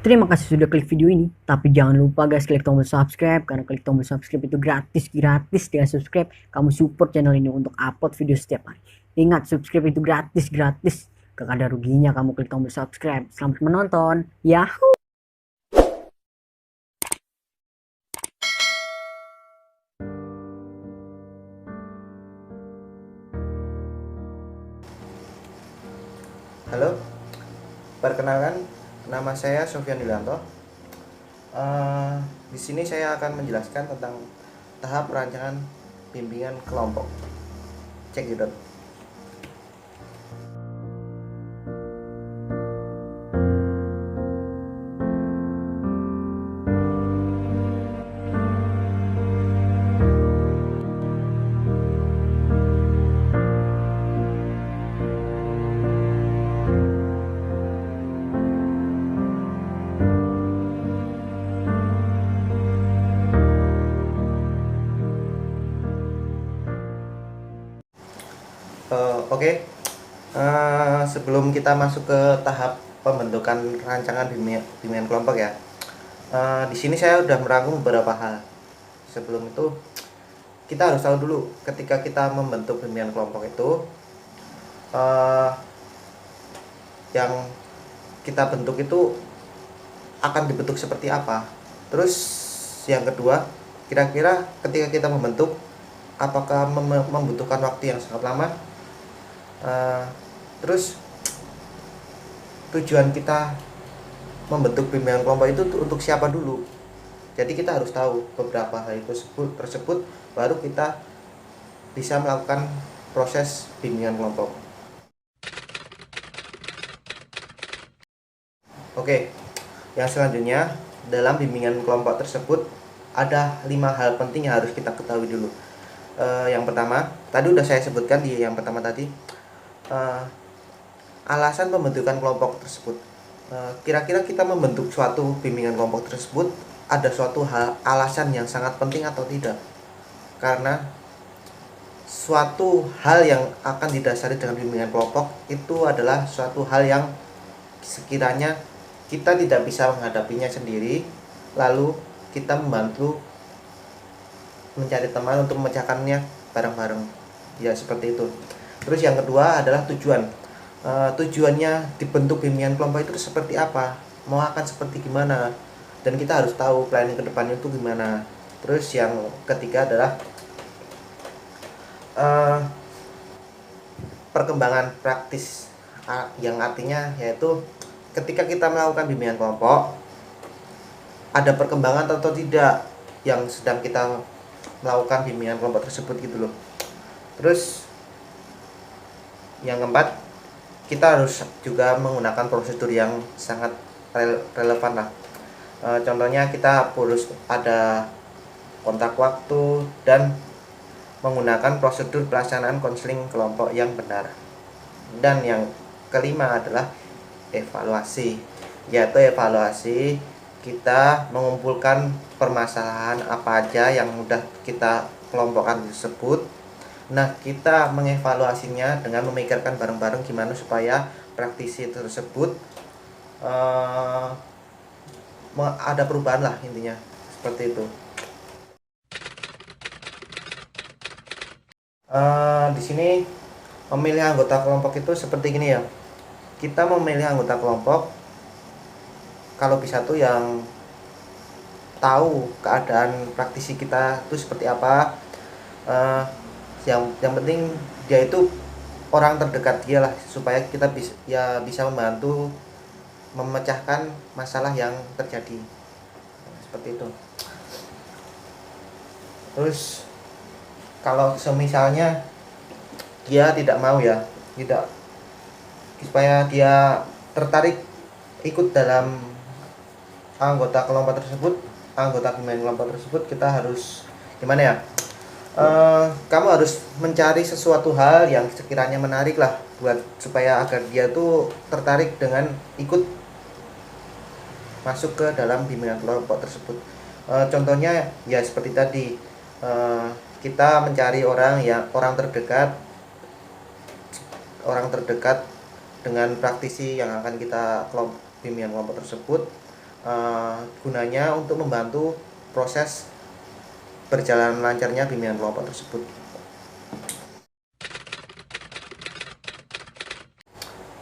Terima kasih sudah klik video ini, tapi jangan lupa guys klik tombol subscribe, karena klik tombol subscribe itu gratis dengan subscribe kamu support channel ini untuk upload video setiap hari. Ingat, subscribe itu gratis, gak ada ruginya kamu klik tombol subscribe. Selamat menonton. Yahoo. Halo, perkenalkan, nama saya Sofyan Yulianto. Di sini saya akan menjelaskan tentang tahap perancangan bimbingan kelompok. Cek it out. Oke. Sebelum kita masuk ke tahap pembentukan rancangan bimbingan kelompok ya, di sini saya sudah merangkum beberapa hal. Sebelum itu, kita harus tahu dulu ketika kita membentuk bimbingan kelompok itu, eh, yang kita bentuk itu akan dibentuk seperti apa. Terus yang kedua, kira-kira ketika kita membentuk, apakah membutuhkan waktu yang sangat lama. Terus tujuan kita membentuk bimbingan kelompok itu untuk siapa dulu. Jadi kita harus tahu beberapa hal itu tersebut baru kita bisa melakukan proses bimbingan kelompok. Oke, yang selanjutnya dalam bimbingan kelompok tersebut ada 5 hal penting yang harus kita ketahui dulu. Yang pertama, tadi udah saya sebutkan di yang pertama tadi, alasan pembentukan kelompok tersebut. Kira-kira kita membentuk suatu bimbingan kelompok tersebut ada suatu alasan yang sangat penting atau tidak? Karena suatu hal yang akan didasari dengan bimbingan kelompok itu adalah suatu hal yang sekiranya kita tidak bisa menghadapinya sendiri, lalu kita membantu mencari teman untuk memecahkannya bareng-bareng. Ya, seperti itu. Terus yang kedua adalah tujuan. Tujuannya dibentuk bimbingan kelompok itu seperti apa, mau akan seperti gimana, dan kita harus tahu planning ke depannya itu gimana. Terus yang ketiga adalah perkembangan praktis, yang artinya yaitu ketika kita melakukan bimbingan kelompok ada perkembangan atau tidak yang sedang kita melakukan bimbingan kelompok tersebut gitu loh. Terus yang keempat, kita harus juga menggunakan prosedur yang sangat relevan lah. Contohnya kita harus ada kontak waktu dan menggunakan prosedur pelaksanaan konseling kelompok yang benar. Dan yang kelima adalah evaluasi, yaitu evaluasi kita mengumpulkan permasalahan apa aja yang mudah kita kelompokkan tersebut. Nah, kita mengevaluasinya dengan memikirkan bareng-bareng gimana supaya praktisi tersebut ada perubahan lah, intinya seperti itu. Di sini memilih anggota kelompok itu seperti gini ya. Kita memilih anggota kelompok kalau bisa tuh yang tahu keadaan praktisi kita itu seperti apa. Yang penting dia itu orang terdekat dia lah, supaya kita bisa membantu memecahkan masalah yang terjadi, seperti itu. Terus kalau semisalnya dia tidak mau ya, tidak, supaya dia tertarik ikut dalam anggota kelompok tersebut, anggota bimbingan kelompok tersebut, kita harus gimana ya? Kamu harus mencari sesuatu hal yang sekiranya menarik lah buat supaya agar dia tuh tertarik dengan ikut masuk ke dalam bimbingan kelompok tersebut. Contohnya ya seperti tadi, kita mencari orang terdekat dengan praktisi yang akan kita bimbingan kelompok tersebut. gunanya untuk membantu proses berjalan lancarnya bimbingan kelompok tersebut.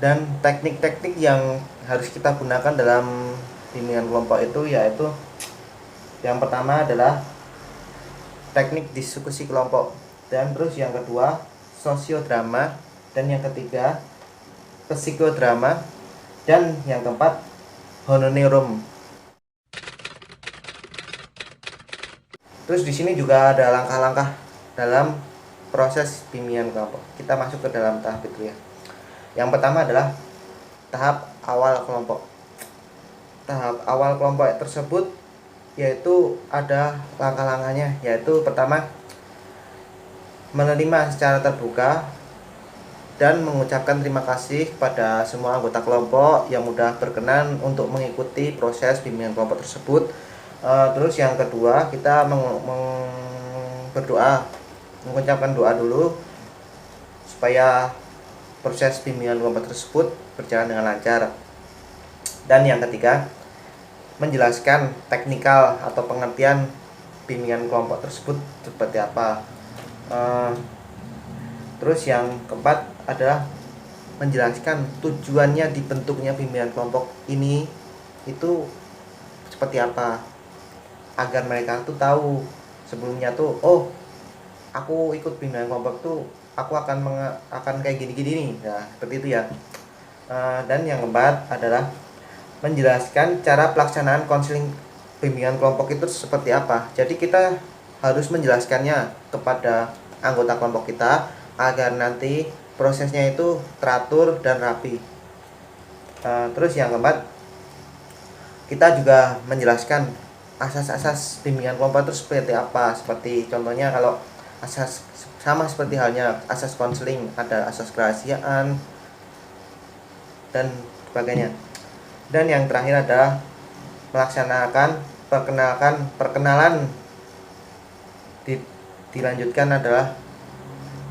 Dan teknik-teknik yang harus kita gunakan dalam bimbingan kelompok itu yaitu yang pertama adalah teknik diskusi kelompok, dan terus yang kedua sosiodrama, dan yang ketiga psikodrama, dan yang keempat hononerum. Terus di sini juga ada langkah-langkah dalam proses bimbingan kelompok. Kita masuk ke dalam tahap itu ya. Yang pertama adalah tahap awal kelompok. Tahap awal kelompok tersebut yaitu ada langkah-langkahnya, yaitu pertama menerima secara terbuka dan mengucapkan terima kasih kepada semua anggota kelompok yang mudah berkenan untuk mengikuti proses bimbingan kelompok tersebut. Terus yang kedua kita berdoa, mengucapkan doa dulu supaya proses bimbingan kelompok tersebut berjalan dengan lancar. Dan yang ketiga menjelaskan teknikal atau pengertian bimbingan kelompok tersebut seperti apa. Terus yang keempat adalah menjelaskan tujuannya dibentuknya bimbingan kelompok ini itu seperti apa, agar mereka tuh tahu sebelumnya tuh, oh aku ikut bimbingan kelompok tuh aku akan kayak gini-gini nih. Nah, seperti itu ya. Dan yang keempat adalah menjelaskan cara pelaksanaan konseling bimbingan kelompok itu seperti apa. Jadi kita harus menjelaskannya kepada anggota kelompok kita agar nanti prosesnya itu teratur dan rapi. Terus yang keempat kita juga menjelaskan asas-asas bimbingan kelompok itu seperti apa. Seperti contohnya kalau asas sama seperti halnya asas konseling, ada asas kerahasiaan dan sebagainya. Dan yang terakhir adalah melaksanakan perkenalan. Dilanjutkan adalah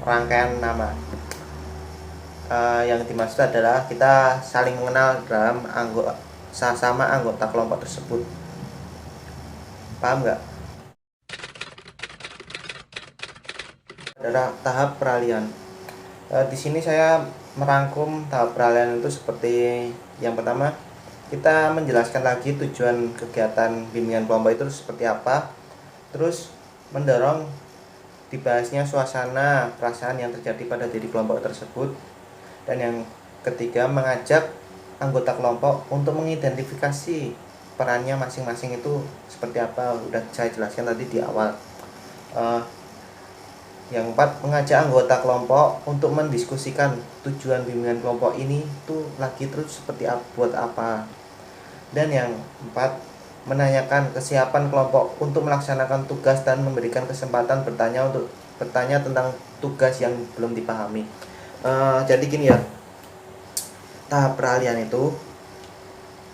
rangkaian nama. Yang dimaksud adalah kita saling mengenal dalam sama anggota kelompok tersebut. Paham nggak? Adalah tahap peralihan. Di sini saya merangkum tahap peralihan itu seperti yang pertama, kita menjelaskan lagi tujuan kegiatan bimbingan kelompok itu seperti apa. Terus mendorong dibahasnya suasana perasaan yang terjadi pada diri kelompok tersebut. Dan yang ketiga, mengajak anggota kelompok untuk mengidentifikasi perannya masing-masing itu seperti apa. Udah saya jelaskan tadi di awal. Yang keempat, mengajak anggota kelompok untuk mendiskusikan tujuan bimbingan kelompok ini tuh lagi terus seperti apa, buat apa. Dan yang keempat, menanyakan kesiapan kelompok untuk melaksanakan tugas dan memberikan kesempatan bertanya tentang tugas yang belum dipahami. Jadi gini ya, tahap peralihan itu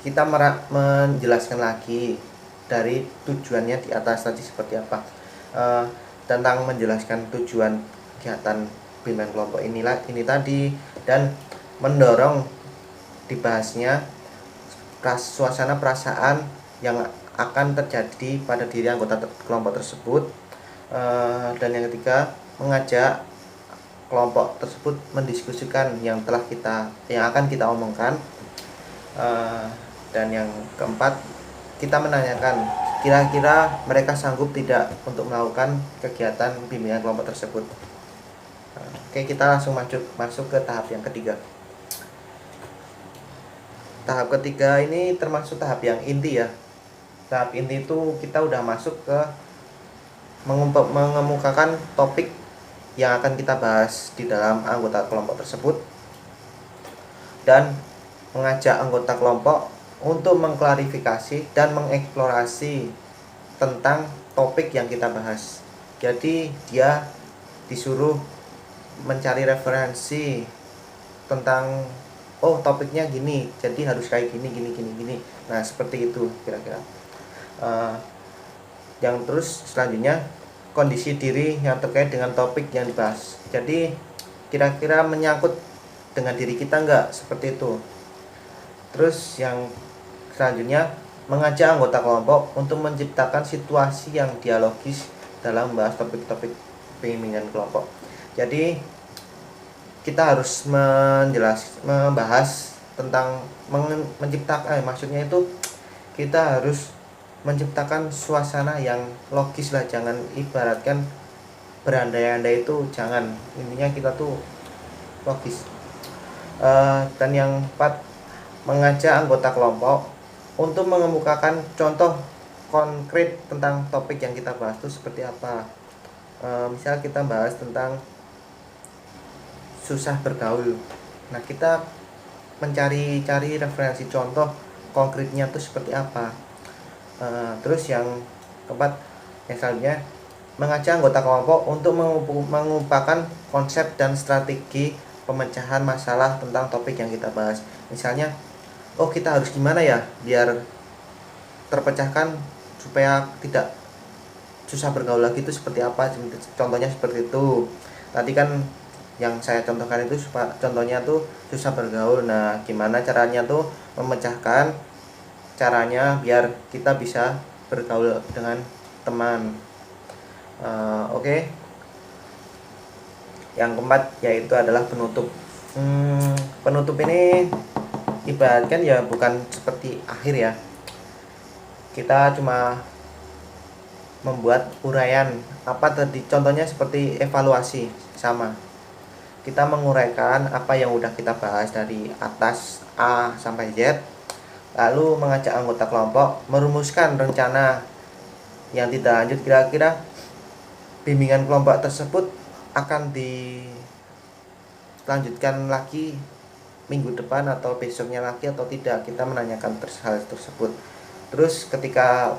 kita menjelaskan lagi dari tujuannya di atas tadi seperti apa, tentang menjelaskan tujuan kegiatan bimbingan kelompok ini tadi, dan mendorong dibahasnya suasana perasaan yang akan terjadi pada diri anggota kelompok tersebut. Dan yang ketiga, mengajak kelompok tersebut mendiskusikan yang akan kita omongkan. Dan yang keempat, kita menanyakan kira-kira mereka sanggup tidak untuk melakukan kegiatan bimbingan kelompok tersebut. Oke, kita langsung masuk ke tahap yang ketiga. Tahap ketiga ini termasuk tahap yang inti ya. Tahap inti itu kita udah masuk ke mengemukakan topik yang akan kita bahas di dalam anggota kelompok tersebut, dan mengajak anggota kelompok untuk mengklarifikasi dan mengeksplorasi tentang topik yang kita bahas. Jadi dia disuruh mencari referensi tentang, oh topiknya gini, jadi harus kayak gini. Nah seperti itu kira-kira. Yang terus selanjutnya, kondisi diri yang terkait dengan topik yang dibahas. Jadi kira-kira menyangkut dengan diri kita enggak, seperti itu. Terus yang selanjutnya, mengajak anggota kelompok untuk menciptakan situasi yang dialogis dalam membahas topik-topik bimbingan kelompok. Jadi kita harus membahas tentang menciptakan, maksudnya itu kita harus menciptakan suasana yang logis lah, jangan ibaratkan berandai-andai, itu jangan, intinya kita tuh logis. Dan yang keempat, mengajak anggota kelompok untuk mengemukakan contoh konkret tentang topik yang kita bahas itu seperti apa. Misal kita bahas tentang susah bergaul, nah kita mencari referensi contoh konkretnya itu seperti apa. Terus yang keempat, yang selanjutnya, mengajak anggota kelompok untuk mengupakan konsep dan strategi pemecahan masalah tentang topik yang kita bahas. Misalnya, oh kita harus gimana ya biar terpecahkan supaya tidak susah bergaul lagi, itu seperti apa, contohnya seperti itu. Tadi kan yang saya contohkan itu contohnya tuh susah bergaul. Nah gimana caranya tuh memecahkan caranya biar kita bisa bergaul dengan teman. Oke. Yang keempat yaitu adalah penutup. Penutup ini ibaratkan ya bukan seperti akhir ya, kita cuma membuat uraian apa tadi, contohnya seperti evaluasi, sama kita menguraikan apa yang udah kita bahas dari atas A sampai Z, lalu mengajak anggota kelompok merumuskan rencana yang tidak lanjut, kira-kira bimbingan kelompok tersebut akan dilanjutkan lagi minggu depan atau besoknya lagi atau tidak, kita menanyakan hal tersebut. Terus ketika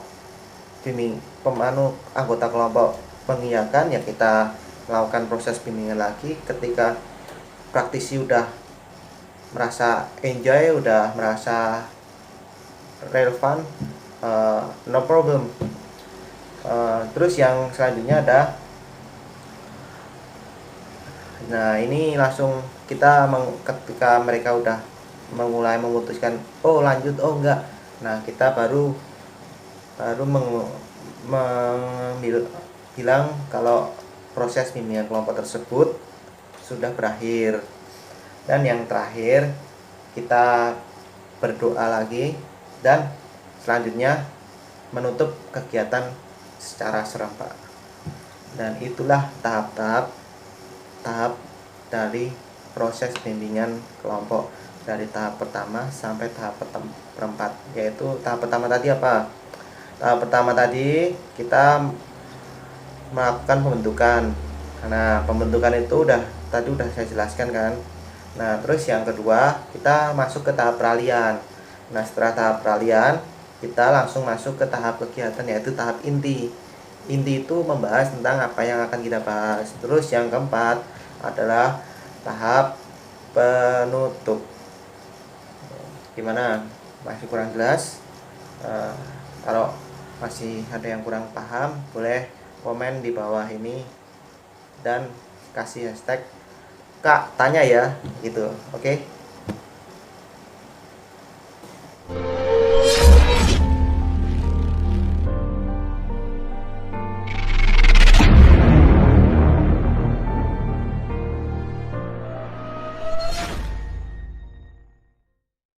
anggota kelompok mengiyakan, ya kita melakukan proses bimbingan lagi. Ketika praktisi udah merasa enjoy, udah merasa relevan, no problem. Terus yang selanjutnya ada, nah ini langsung kita ketika mereka udah mulai memutuskan oh lanjut, oh enggak, nah kita baru bilang kalau proses bimbingan kelompok tersebut sudah berakhir. Dan yang terakhir, kita berdoa lagi dan selanjutnya menutup kegiatan secara serempak. Dan itulah tahap dari proses bimbingan kelompok, dari tahap pertama sampai tahap perempat. Yaitu tahap pertama tadi apa? Tahap pertama tadi kita melakukan pembentukan. Nah pembentukan itu tadi udah saya jelaskan kan. Nah terus yang kedua, kita masuk ke tahap peralihan. Nah setelah tahap peralihan, kita langsung masuk ke tahap kegiatan, yaitu tahap inti. Inti itu membahas tentang apa yang akan kita bahas. Terus yang keempat adalah tahap penutup. Gimana? Masih kurang jelas? Kalau masih ada yang kurang paham, boleh komen di bawah ini dan kasih hashtag Kak tanya ya, gitu. Oke.